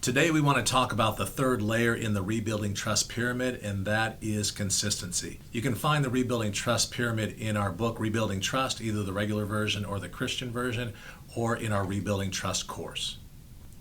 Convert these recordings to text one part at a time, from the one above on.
Today we want to talk about the third layer in the Rebuilding Trust Pyramid, and that is consistency. You can find the Rebuilding Trust Pyramid in our book, Rebuilding Trust, either the regular version or the Christian version, or in our Rebuilding Trust course.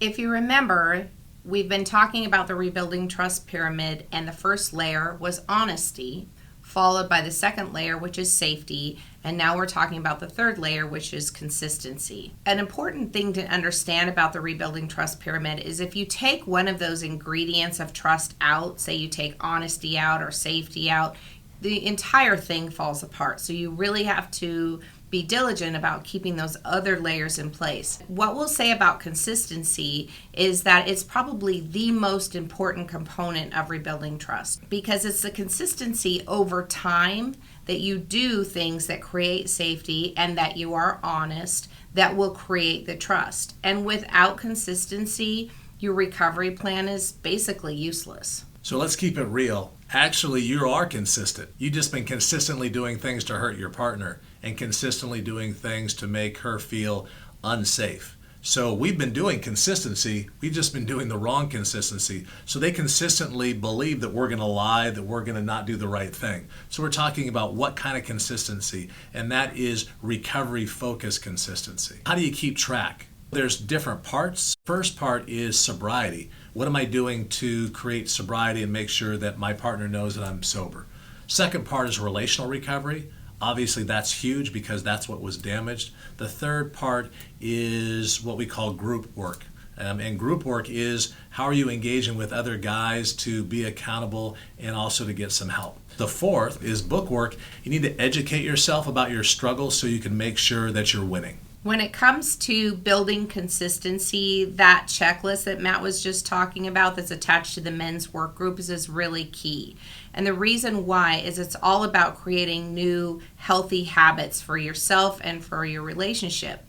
If you remember, we've been talking about the Rebuilding Trust Pyramid, and the first layer was honesty, followed by the second layer, which is safety, and now we're talking about the third layer, which is consistency. An important thing to understand about the Rebuilding Trust Pyramid is if you take one of those ingredients of trust out, say you take honesty out or safety out, the entire thing falls apart. So you really have to be diligent about keeping those other layers in place. What we'll say about consistency is that it's probably the most important component of rebuilding trust, because it's the consistency over time that you do things that create safety and that you are honest that will create the trust. And without consistency, your recovery plan is basically useless. So let's keep it real. Actually, you are consistent. You've just been consistently doing things to hurt your partner and consistently doing things to make her feel unsafe. So we've been doing consistency. We've just been doing the wrong consistency. So they consistently believe that we're going to lie, that we're going to not do the right thing. So we're talking about what kind of consistency, and that is recovery-focused consistency. How do you keep track? There's different parts. First part is sobriety. What am I doing to create sobriety and make sure that my partner knows that I'm sober? Second part is relational recovery. Obviously, that's huge because that's what was damaged. The third part is what we call group work. And group work is how are you engaging with other guys to be accountable and also to get some help. The fourth is book work. You need to educate yourself about your struggles so you can make sure that you're winning. When it comes to building consistency, that checklist that Matt was just talking about that's attached to the men's work groups is really key. And the reason why is it's all about creating new healthy habits for yourself and for your relationship.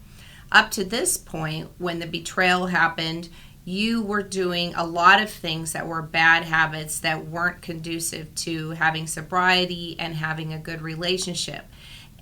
Up to this point, when the betrayal happened, you were doing a lot of things that were bad habits that weren't conducive to having sobriety and having a good relationship.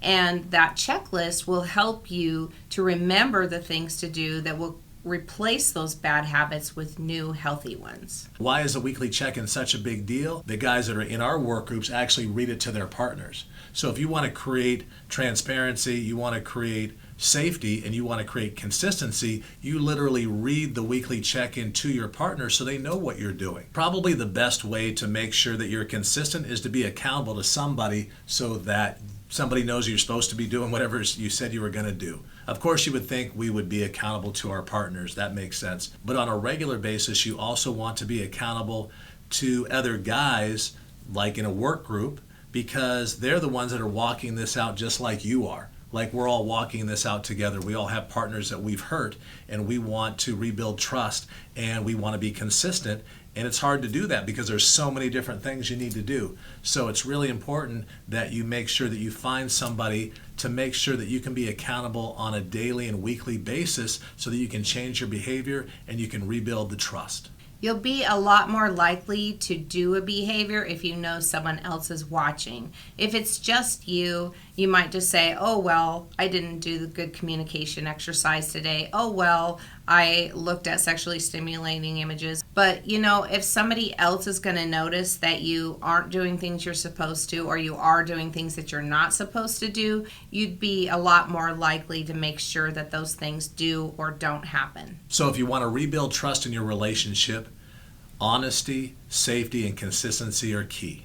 And that checklist will help you to remember the things to do that will replace those bad habits with new healthy ones. Why is a weekly check-in such a big deal? The guys that are in our work groups actually read it to their partners. So if you want to create transparency, you want to create safety, and you want to create consistency, you literally read the weekly check-in to your partner so they know what you're doing. Probably the best way to make sure that you're consistent is to be accountable to somebody so that somebody knows you're supposed to be doing whatever you said you were going to do. Of course, you would think we would be accountable to our partners. That makes sense. But on a regular basis, you also want to be accountable to other guys, like in a work group, because they're the ones that are walking this out just like you are. Like we're all walking this out together. We all have partners that we've hurt, and we want to rebuild trust, and we want to be consistent. And it's hard to do that because there's so many different things you need to do. So it's really important that you make sure that you find somebody to make sure that you can be accountable on a daily and weekly basis so that you can change your behavior and you can rebuild the trust. You'll be a lot more likely to do a behavior if you know someone else is watching. If it's just you, you might just say, oh, well, I didn't do the good communication exercise today. Oh, well, I looked at sexually stimulating images. But, if somebody else is going to notice that you aren't doing things you're supposed to, or you are doing things that you're not supposed to do, you'd be a lot more likely to make sure that those things do or don't happen. So if you want to rebuild trust in your relationship, honesty, safety, and consistency are key.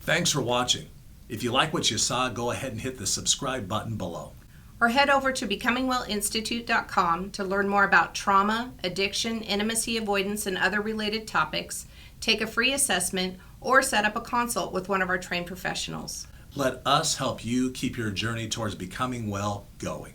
Thanks for watching. If you like what you saw, go ahead and hit the subscribe button below. Or head over to becomingwellinstitute.com to learn more about trauma, addiction, intimacy avoidance, and other related topics, take a free assessment, or set up a consult with one of our trained professionals. Let us help you keep your journey towards becoming well going.